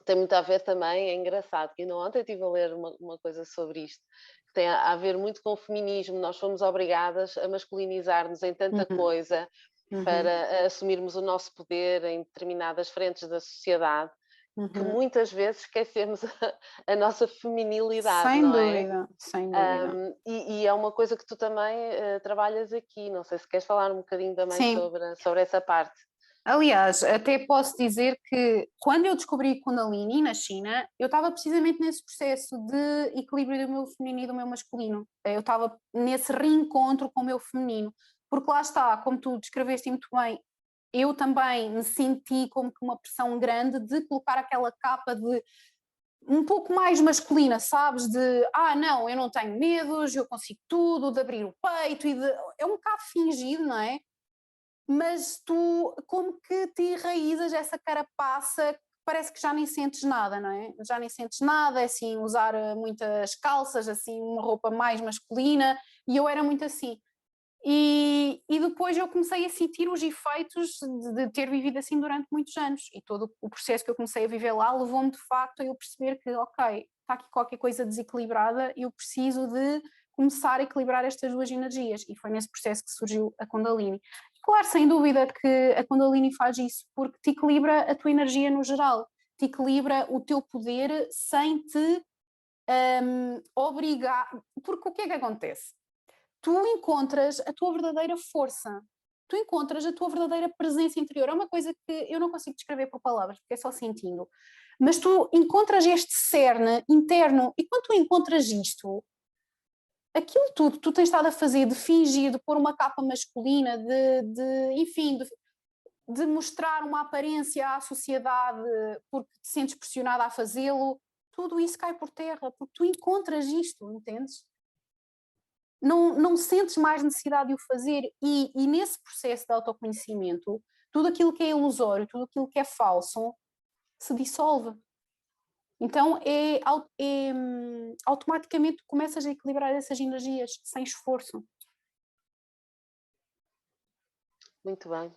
tem muito a ver também, é engraçado, que ainda ontem estive a ler uma coisa sobre isto, que tem a ver muito com o feminismo, nós fomos obrigadas a masculinizar-nos em tanta Uhum. coisa Uhum. para assumirmos o nosso poder em determinadas frentes da sociedade, que Uhum. muitas vezes esquecemos a nossa feminilidade, Sem não é? dúvida, sem dúvida. E é uma coisa que tu também trabalhas aqui, não sei se queres falar um bocadinho também Sim. sobre essa parte. Aliás, até posso dizer que quando eu descobri Kundalini na China, eu estava precisamente nesse processo de equilíbrio do meu feminino e do meu masculino. Eu estava nesse reencontro com o meu feminino, porque lá está, como tu descreveste muito bem, eu também me senti como que uma pressão grande de colocar aquela capa de um pouco mais masculina, sabes? De não, eu não tenho medos, eu consigo tudo, de abrir o peito e de. É um bocado fingido, não é? Mas tu como que te enraizas essa carapaça, parece que já nem sentes nada, não é? Já nem sentes nada, é assim, usar muitas calças, assim, uma roupa mais masculina, e eu era muito assim. E depois eu comecei a sentir os efeitos de ter vivido assim durante muitos anos, e todo o processo que eu comecei a viver lá levou-me de facto a eu perceber que, ok, está aqui qualquer coisa desequilibrada e eu preciso de começar a equilibrar estas duas energias, e foi nesse processo que surgiu a Kundalini. Claro, sem dúvida que a Kundalini faz isso, porque te equilibra a tua energia no geral, te equilibra o teu poder sem te obrigar, porque o que é que acontece? Tu encontras a tua verdadeira força, tu encontras a tua verdadeira presença interior. É uma coisa que eu não consigo descrever por palavras, porque é só sentindo. Mas tu encontras este cerne interno, e quando tu encontras isto, aquilo tudo que tu tens estado a fazer, de fingir, de pôr uma capa masculina, enfim, de mostrar uma aparência à sociedade porque te sentes pressionada a fazê-lo, tudo isso cai por terra, porque tu encontras isto, entendes? Não sentes mais necessidade de o fazer, e nesse processo de autoconhecimento, tudo aquilo que é ilusório, tudo aquilo que é falso, se dissolve. Então automaticamente começas a equilibrar essas energias sem esforço. Muito bem.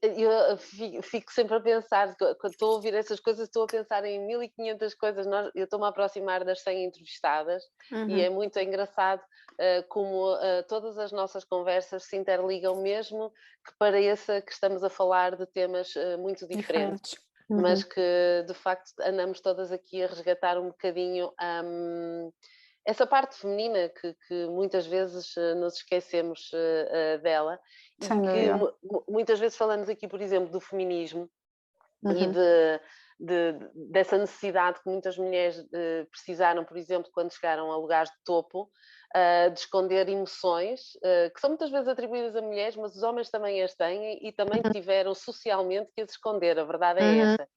Eu fico sempre a pensar, quando estou a ouvir essas coisas, estou a pensar em 1500 coisas. Eu estou-me a aproximar das 100 entrevistadas e é muito engraçado como todas as nossas conversas se interligam, mesmo que pareça que estamos a falar de temas muito diferentes. Mas que de facto andamos todas aqui a resgatar um bocadinho essa parte feminina que muitas vezes nos esquecemos dela. E que muitas vezes falamos aqui, por exemplo, do feminismo e dessa necessidade que muitas mulheres precisaram, por exemplo, quando chegaram a lugares de topo, de esconder emoções, que são muitas vezes atribuídas a mulheres, mas os homens também as têm e também tiveram socialmente que as esconder, a verdade é essa.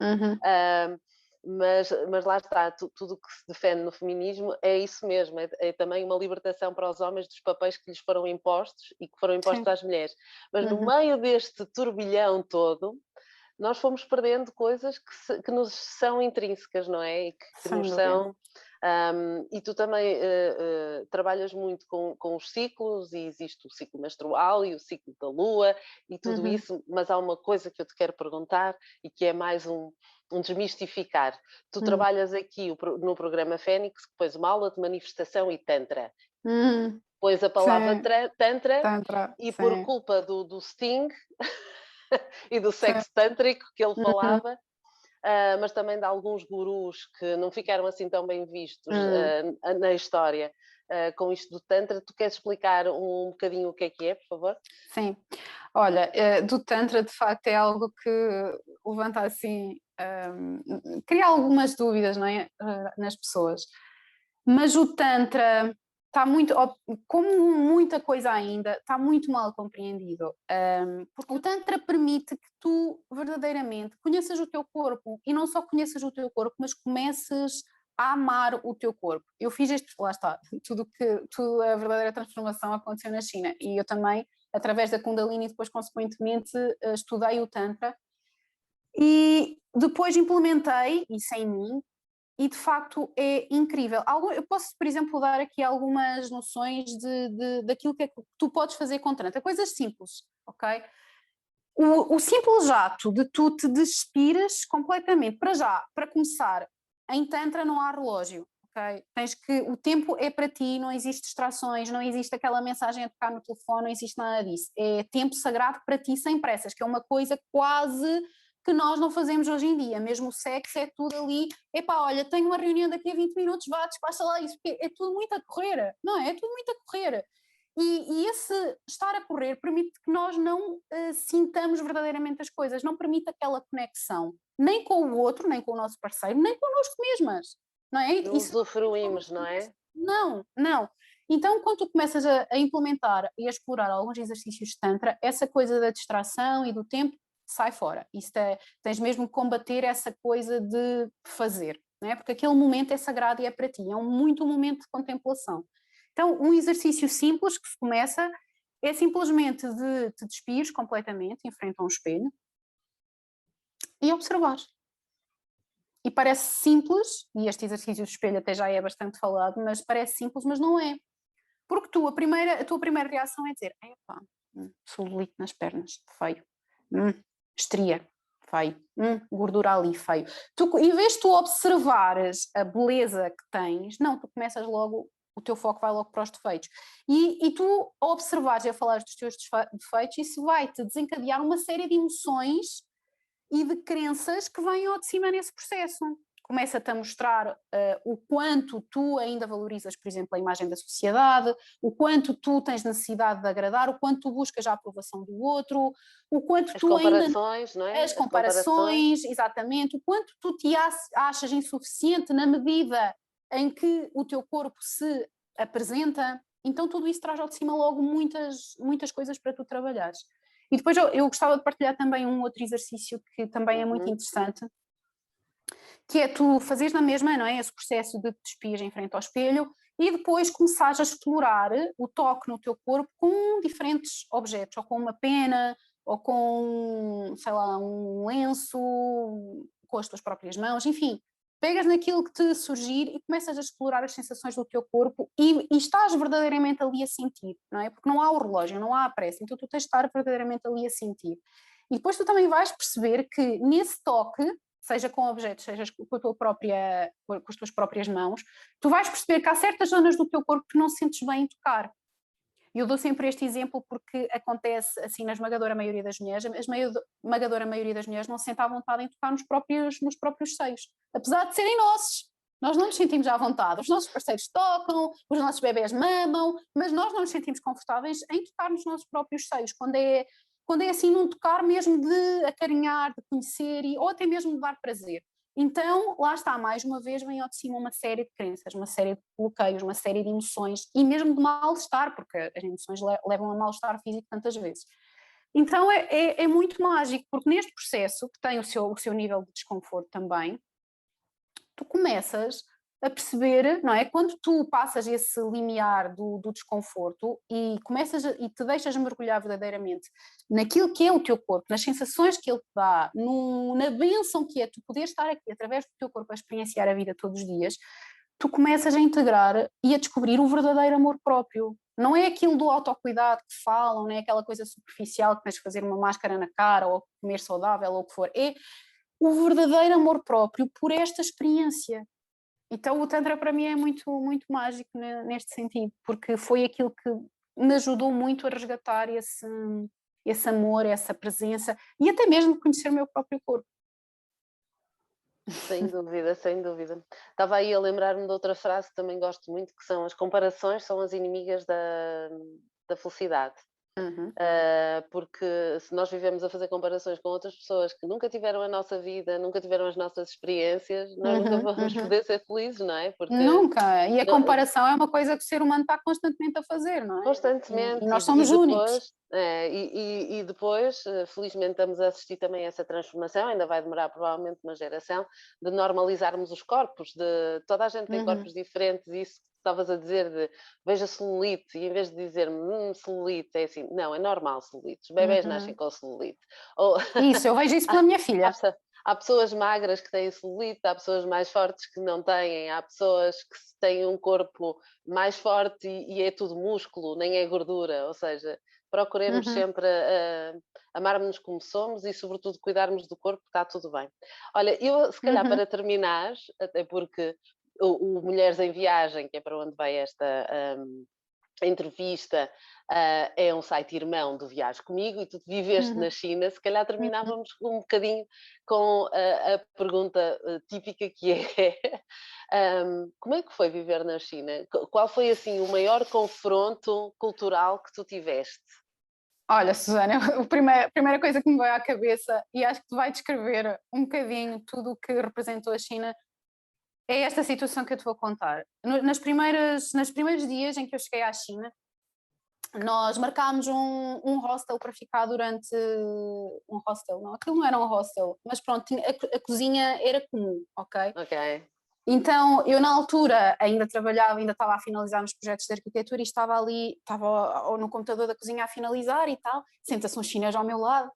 Mas lá está, tudo o que se defende no feminismo é isso mesmo, é também uma libertação para os homens dos papéis que lhes foram impostos e que foram impostos às mulheres. Mas no meio deste turbilhão todo, nós fomos perdendo coisas que nos são intrínsecas, não é? E que nos são... e tu também trabalhas muito com os ciclos, e existe o ciclo menstrual e o ciclo da lua e tudo isso, mas há uma coisa que eu te quero perguntar e que é mais um desmistificar. Tu trabalhas aqui no programa Fênix, que pões uma aula de manifestação e tantra. Pões a palavra tantra e por culpa do Sting e do sexo tântrico que ele falava, mas também de alguns gurus que não ficaram assim tão bem vistos na história com isto do Tantra. Tu queres explicar um bocadinho o que é, por favor? Sim. Olha, do Tantra de facto é algo que levanta assim, cria algumas dúvidas, não é? Nas pessoas. Mas o Tantra está muito, como muita coisa ainda, está muito mal compreendido. Porque o Tantra permite que tu verdadeiramente conheças o teu corpo, e não só conheças o teu corpo, mas comeces a amar o teu corpo. Eu fiz lá está, tudo a verdadeira transformação aconteceu na China, e eu também, através da Kundalini, depois consequentemente estudei o Tantra, e depois implementei isso em mim, e de facto é incrível. Eu posso, por exemplo, dar aqui algumas noções daquilo que é que tu podes fazer com Tantra, coisas simples, ok? O simples ato de tu te despires completamente, para começar, em Tantra não há relógio, ok? O tempo é para ti, não existe distrações, não existe aquela mensagem a tocar no telefone, não existe nada disso. É tempo sagrado para ti, sem pressas, que é uma coisa quase que nós não fazemos hoje em dia. Mesmo o sexo é tudo ali, epá, olha, tenho uma reunião daqui a 20 minutos, vá, despacha lá isso, porque é tudo muito a correr, não é? É tudo muito a correr. E esse estar a correr permite que nós não sintamos verdadeiramente as coisas, não permite aquela conexão, nem com o outro, nem com o nosso parceiro, nem connosco mesmas, não é? Não usufruímos, não é? Não. Então, quando tu começas a implementar e a explorar alguns exercícios de Tantra, essa coisa da distração e do tempo sai fora. Tens mesmo que combater essa coisa de fazer, não é? Porque aquele momento é sagrado e é para ti, é muito um momento de contemplação. Então, um exercício simples que se começa é simplesmente de te despires completamente em frente a um espelho e observar. E parece simples, e este exercício de espelho até já é bastante falado, mas parece simples, mas não é. Porque a tua primeira reação é dizer, epá, celulite nas pernas, feio. Estria, feio. Gordura ali, feio. Em vez de tu observares a beleza que tens, não, tu começas logo, o teu foco vai logo para os defeitos. E tu, ao observares e a falares dos teus defeitos, isso vai-te desencadear uma série de emoções e de crenças que vêm ao de cima nesse processo. Começa-te a mostrar o quanto tu ainda valorizas, por exemplo, a imagem da sociedade, o quanto tu tens necessidade de agradar, o quanto tu buscas a aprovação do outro, o quanto as tu comparações, ainda... não é? As comparações, exatamente, o quanto tu te achas insuficiente na medida em que o teu corpo se apresenta. Então tudo isso traz ao de cima logo muitas coisas para tu trabalhares. E depois eu gostava de partilhar também um outro exercício que também é muito interessante, que é tu fazeres na mesma, não é? Esse processo de te despires em frente ao espelho e depois começares a explorar o toque no teu corpo com diferentes objetos, ou com uma pena, ou com, sei lá, um lenço, com as tuas próprias mãos, enfim, pegas naquilo que te surgir e começas a explorar as sensações do teu corpo e estás verdadeiramente ali a sentir, não é? Porque não há o relógio, não há a pressa, então tu tens de estar verdadeiramente ali a sentir. E depois tu também vais perceber que nesse toque, seja com objetos, seja com com as tuas próprias mãos, tu vais perceber que há certas zonas do teu corpo que não sentes bem em tocar. E eu dou sempre este exemplo porque acontece assim na esmagadora maioria das mulheres, a esmagadora maioria das mulheres não se sente à vontade em tocar nos próprios seios, apesar de serem nossos. Nós não nos sentimos à vontade, os nossos parceiros tocam, os nossos bebés mamam, mas nós não nos sentimos confortáveis em tocar nos nossos próprios seios, quando é assim num tocar mesmo de acarinhar, de conhecer ou até mesmo de dar prazer. Então, lá está, mais uma vez vem ao de cima uma série de crenças, uma série de bloqueios, uma série de emoções e mesmo de mal-estar, porque as emoções levam a mal-estar físico tantas vezes. Então é muito mágico, porque neste processo, que tem o seu nível de desconforto também, tu começas a perceber, não é? Quando tu passas esse limiar do desconforto e e te deixas mergulhar verdadeiramente naquilo que é o teu corpo, nas sensações que ele te dá, na bênção que é tu poder estar aqui através do teu corpo a experienciar a vida todos os dias, tu começas a integrar e a descobrir o verdadeiro amor próprio. Não é aquilo do autocuidado que falam, não é aquela coisa superficial que tens de fazer uma máscara na cara ou comer saudável ou o que for. É o verdadeiro amor próprio por esta experiência. Então o Tantra para mim é muito, muito mágico neste sentido, porque foi aquilo que me ajudou muito a resgatar esse amor, essa presença e até mesmo conhecer o meu próprio corpo. Sem dúvida, sem dúvida. Estava aí a lembrar-me de outra frase que também gosto muito, que são: as comparações são as inimigas da felicidade. Uhum. Porque se nós vivemos a fazer comparações com outras pessoas que nunca tiveram a nossa vida, nunca tiveram as nossas experiências, nós nunca vamos poder ser felizes, não é? Porque Nunca. E a comparação é uma coisa que o ser humano está constantemente a fazer, não é? constantemente, E nós e somos únicos. depois, e depois, felizmente, estamos a assistir também a essa transformação, ainda vai demorar provavelmente uma geração, de normalizarmos os corpos, de toda a gente tem corpos diferentes, e isso que estavas a dizer de veja celulite, e em vez de dizer celulite, é assim, não, é normal celulite, os bebés nascem com celulite. Ou, Isso, eu vejo isso pela minha filha. há pessoas magras que têm celulite, há pessoas mais fortes que não têm, há pessoas que têm um corpo mais forte e é tudo músculo, nem é gordura, ou seja, procuremos sempre amarmos-nos como somos e sobretudo cuidarmos do corpo, está tudo bem. Olha, eu se calhar para terminar, até porque o Mulheres em Viagem, que é para onde vai esta entrevista, é um site irmão do Viaje Comigo e tu viveste na China, se calhar terminávamos um bocadinho com a pergunta típica que é como é que foi viver na China? Qual foi assim o maior confronto cultural que tu tiveste? Olha, Susana, a primeira coisa que me veio à cabeça, e acho que te vai descrever um bocadinho tudo o que representou a China, é esta situação que eu te vou contar. Nos primeiros dias em que eu cheguei à China, nós marcámos um hostel para ficar durante... Um hostel, não, aquilo não era um hostel, mas pronto, a cozinha era comum, ok? Ok. Então, eu na altura ainda trabalhava, ainda estava a finalizar nos projetos de arquitetura e estava no computador da cozinha a finalizar e tal, senta-se um chinês ao meu lado,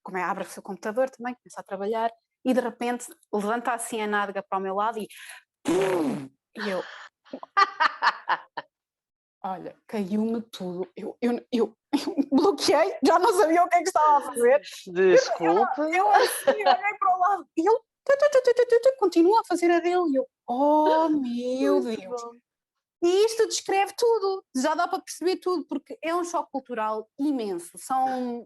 como é, abre o seu computador também, começa a trabalhar, e de repente levanta assim a nádega para o meu lado e pum, e eu, olha, caiu-me tudo, eu bloqueei, já não sabia o que é que estava a fazer. Desculpe. Eu assim olhei para o lado e ele continua a fazer a dele e eu, oh meu Deus. E isto descreve tudo, já dá para perceber tudo, porque é um choque cultural imenso.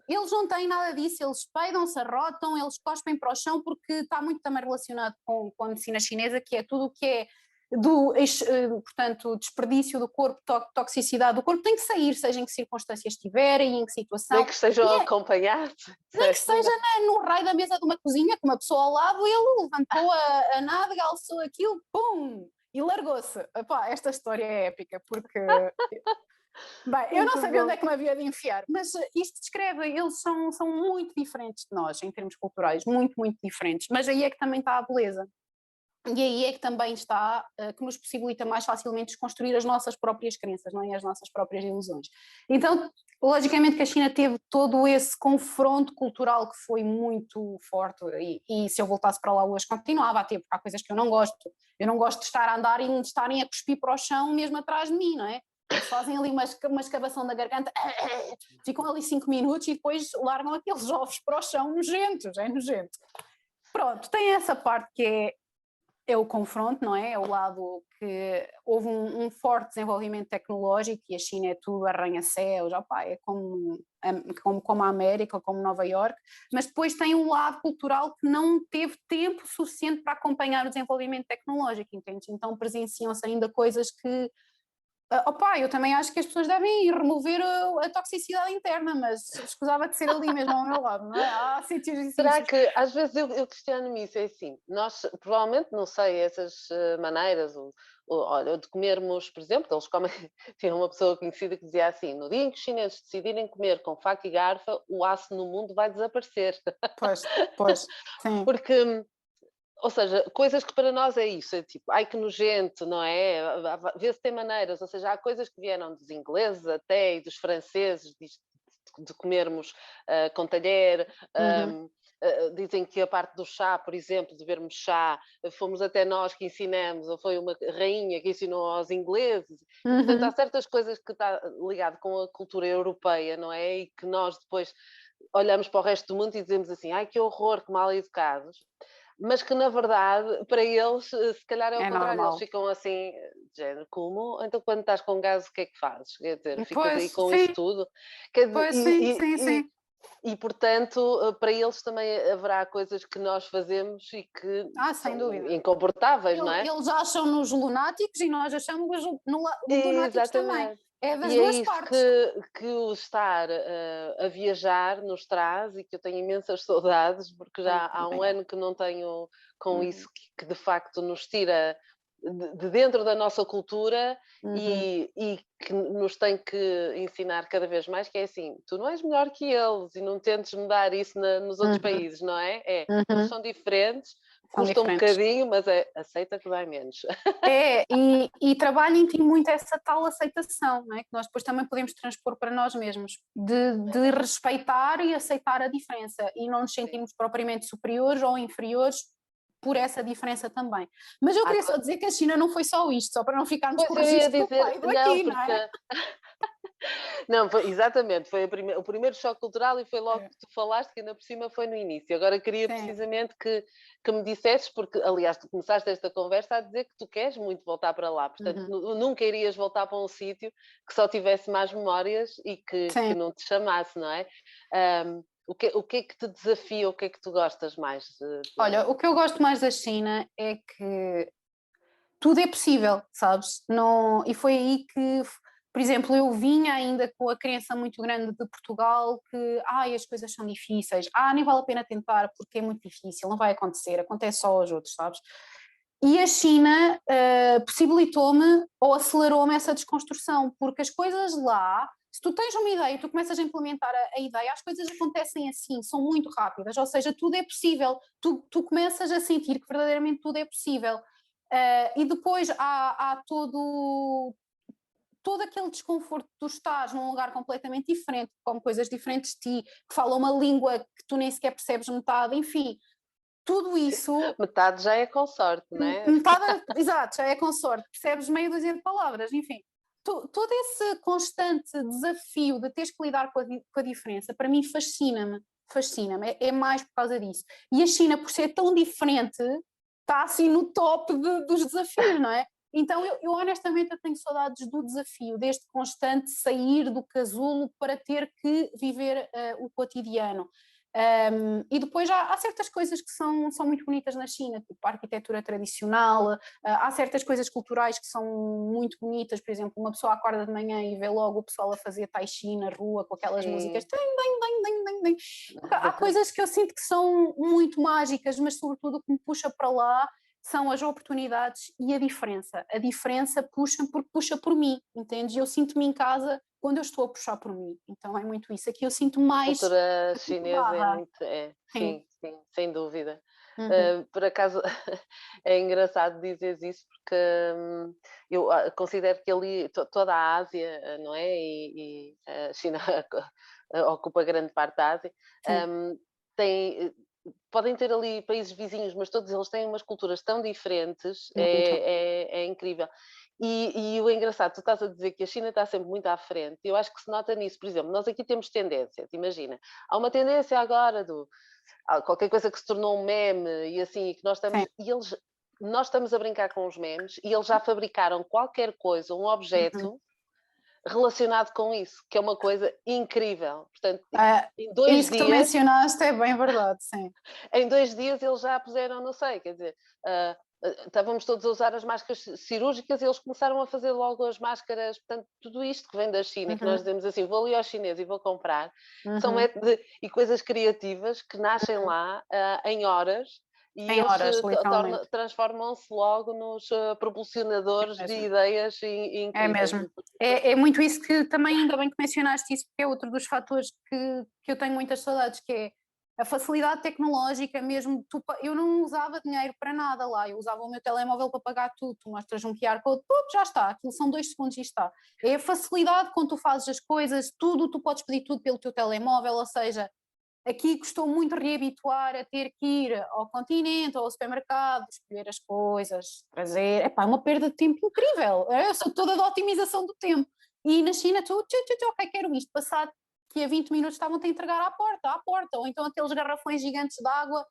Eles não têm nada disso, eles peidam-se, arrotam, eles cospem para o chão, porque está muito também relacionado com a medicina chinesa, que é tudo o que é portanto, desperdício do corpo, toxicidade do corpo, tem que sair, seja em que circunstâncias estiverem, em que situação. Nem que estejam acompanhados. Nem que seja no raio da mesa de uma cozinha, com uma pessoa ao lado, ele levantou a nádega, alçou aquilo, pum, e largou-se. Esta história é épica, porque... Bem, eu não sabia onde é que me havia de enfiar, mas isto descreve, eles são muito diferentes de nós, em termos culturais, muito, muito diferentes, mas aí é que também está a beleza. E aí é que também está, que nos possibilita mais facilmente desconstruir as nossas próprias crenças, não é? As nossas próprias ilusões. Então, logicamente que a China teve todo esse confronto cultural que foi muito forte e se eu voltasse para lá hoje continuava a ter, porque há coisas que eu não gosto. Eu não gosto de estar a andar e de estarem a cuspir para o chão mesmo atrás de mim, não é? Eles fazem ali uma escavação da garganta, ficam ali 5 minutos e depois largam aqueles ovos para o chão nojentos, é nojento. Pronto, tem essa parte que é o confronto, não é? É o lado que houve um forte desenvolvimento tecnológico e a China é tudo arranha-céus, é como a América, como Nova Iorque, mas depois tem um lado cultural que não teve tempo suficiente para acompanhar o desenvolvimento tecnológico, entende? Então presenciam-se ainda coisas que eu também acho que as pessoas devem ir remover a toxicidade interna, mas escusava de ser ali mesmo ao meu lado, não é? Há sítios e Será sítios. que, às vezes eu questiono-me isso, é assim, nós provavelmente, não sei, essas maneiras, olha, de comermos, por exemplo, eles comem, tinha uma pessoa conhecida que dizia assim, no dia em que os chineses decidirem comer com faca e garfa, o aço no mundo vai desaparecer. Pois, sim. Porque, ou seja, coisas que para nós é isso, é tipo, ai que nojento, não é? Vê-se tem maneiras, ou seja, há coisas que vieram dos ingleses até e dos franceses, de comermos com talher, dizem que a parte do chá, por exemplo, de bebermos chá, fomos até nós que ensinamos, ou foi uma rainha que ensinou aos ingleses. Portanto, há certas coisas que está ligado com a cultura europeia, não é? E que nós depois olhamos para o resto do mundo e dizemos assim, ai que horror, que mal educados. Mas que na verdade, para eles, se calhar é o contrário, eles Normal. ficam assim, de género, como? Então quando estás com gás, o que é que fazes? Quer dizer, ficas Pois, aí com isso sim, tudo. Quer dizer, pois, sim. e, portanto, para eles também haverá coisas que nós fazemos e que Sem são dúvida. incomportáveis, não é? Eles acham-nos lunáticos e nós achamos lunáticos também. Exatamente. É das E é duas isso partes. que o estar a viajar nos traz e que eu tenho imensas saudades, porque já há um Também eu. ano que não tenho com isso que de facto nos tira de dentro da nossa cultura e que nos tem que ensinar cada vez mais, que é assim, tu não és melhor que eles e não tentes mudar isso nos outros países, não é? Eles são diferentes, São custa um diferentes. bocadinho, mas aceita que dói menos. E trabalho em ti muito essa tal aceitação, não é? Que nós depois também podemos transpor para nós mesmos, de respeitar e aceitar a diferença e não nos sentirmos propriamente superiores ou inferiores por essa diferença também. Mas eu queria só dizer que a China não foi só isto, só para não ficarmos com Pois o eu ia registro do dizer, peido não, aqui, não porque é? não, exatamente, foi o primeiro choque cultural e foi logo É. que tu falaste, que ainda por cima foi no início. Agora queria Sim. precisamente que me dissesses, porque aliás tu começaste esta conversa a dizer que tu queres muito voltar para lá, portanto nunca irias voltar para um sítio que só tivesse más memórias e que Sim. não te chamasse, não é? O que é que te desafia, o que é que tu gostas mais? Olha, o que eu gosto mais da China é que tudo é possível, sabes? Não, e foi aí que, por exemplo, eu vinha ainda com a crença muito grande de Portugal que as coisas são difíceis, nem vale a pena tentar porque é muito difícil, não vai acontecer, acontece só aos outros, sabes? E a China possibilitou-me ou acelerou-me essa desconstrução, porque as coisas lá, se tu tens uma ideia e tu começas a implementar a ideia, as coisas acontecem assim, são muito rápidas, ou seja, tudo é possível, tu começas a sentir que verdadeiramente tudo é possível. E depois há todo aquele desconforto de tu estás num lugar completamente diferente, com coisas diferentes de ti, que falam uma língua que tu nem sequer percebes metade, enfim, tudo isso. Metade já é com sorte, não é? Metade, exato, já é com sorte, percebes meia dúzia de palavras, enfim. Todo esse constante desafio de teres que lidar com a diferença, para mim fascina-me, é mais por causa disso. E a China, por ser tão diferente, está assim no top dos desafios, não é? Então eu honestamente tenho saudades do desafio, deste constante sair do casulo para ter que viver o cotidiano. E depois há certas coisas que são muito bonitas na China, tipo a arquitetura tradicional, há certas coisas culturais que são muito bonitas, por exemplo, uma pessoa acorda de manhã e vê logo o pessoal a fazer tai chi na rua com aquelas músicas. Há coisas que eu sinto que são muito mágicas, mas sobretudo o que me puxa para lá são as oportunidades e a diferença. A diferença puxa porque puxa por mim, entendes? E eu sinto-me em casa quando eu estou a puxar por mim. Então é muito isso. Aqui eu sinto A mais cultura a chinesa é barra. muito, Sim. sim, sem dúvida. Por acaso é engraçado dizer isso porque eu considero que ali toda a Ásia, não é? E a China ocupa grande parte da Ásia, tem, podem ter ali países vizinhos, mas todos eles têm umas culturas tão diferentes, Muito. é incrível. E o engraçado, tu estás a dizer que a China está sempre muito à frente, eu acho que se nota nisso, por exemplo, nós aqui temos tendências, imagina, há uma tendência agora qualquer coisa que se tornou um meme e assim, que nós estamos a brincar com os memes e eles já fabricaram qualquer coisa, um objeto relacionado com isso, que é uma coisa incrível. Portanto, em 2 Isso que tu dias, mencionaste é bem verdade, sim. em 2 dias eles já puseram, não sei, quer dizer, estávamos todos a usar as máscaras cirúrgicas e eles começaram a fazer logo as máscaras, portanto, tudo isto que vem da China, que nós dizemos assim, vou ali ao chinês e vou comprar, são métodos e coisas criativas que nascem lá em horas e Em eles horas, literalmente. transformam-se logo nos propulsionadores É de mesmo. ideias É incríveis. mesmo. É muito isso que também, ainda bem que mencionaste isso, porque é outro dos fatores que eu tenho muitas saudades, que é a facilidade tecnológica mesmo. Eu não usava dinheiro para nada lá, eu usava o meu telemóvel para pagar tudo. Tu mostras um QR Code, já está, aquilo são 2 segundos e está. É a facilidade quando tu fazes as coisas, tudo, tu podes pedir tudo pelo teu telemóvel, ou seja, aqui custou muito reabituar a ter que ir ao continente ou ao supermercado, escolher as coisas, trazer. Epá, é uma perda de tempo incrível. Eu sou toda da otimização do tempo. E na China, ok, quero isto. Passado que a 20 minutos estavam-te a entregar à porta. Ou então aqueles garrafões gigantes de água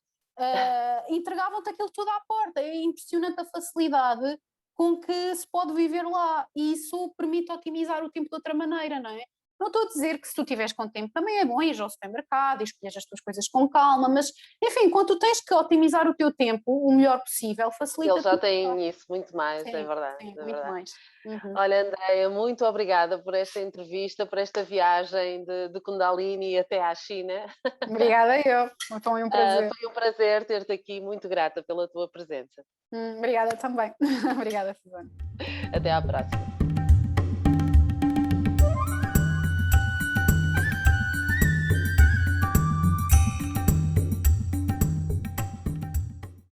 entregavam-te aquilo tudo à porta. É impressionante a facilidade com que se pode viver lá. E isso permite otimizar o tempo de outra maneira, não é? Não estou a dizer que se tu tiveres com tempo também é bom ir ao supermercado e escolher as tuas coisas com calma, mas enfim, quando tu tens que otimizar o teu tempo o melhor possível, facilita Eles já tudo. têm isso muito mais, é Sim, verdade, sim, é muito verdade. mais. Olha, Andréia, muito obrigada por esta entrevista, por esta viagem de Kundalini até à China. Obrigada eu, foi um prazer. Foi um prazer ter-te aqui, muito grata pela tua presença. Obrigada também. Obrigada, Susana. Até à próxima.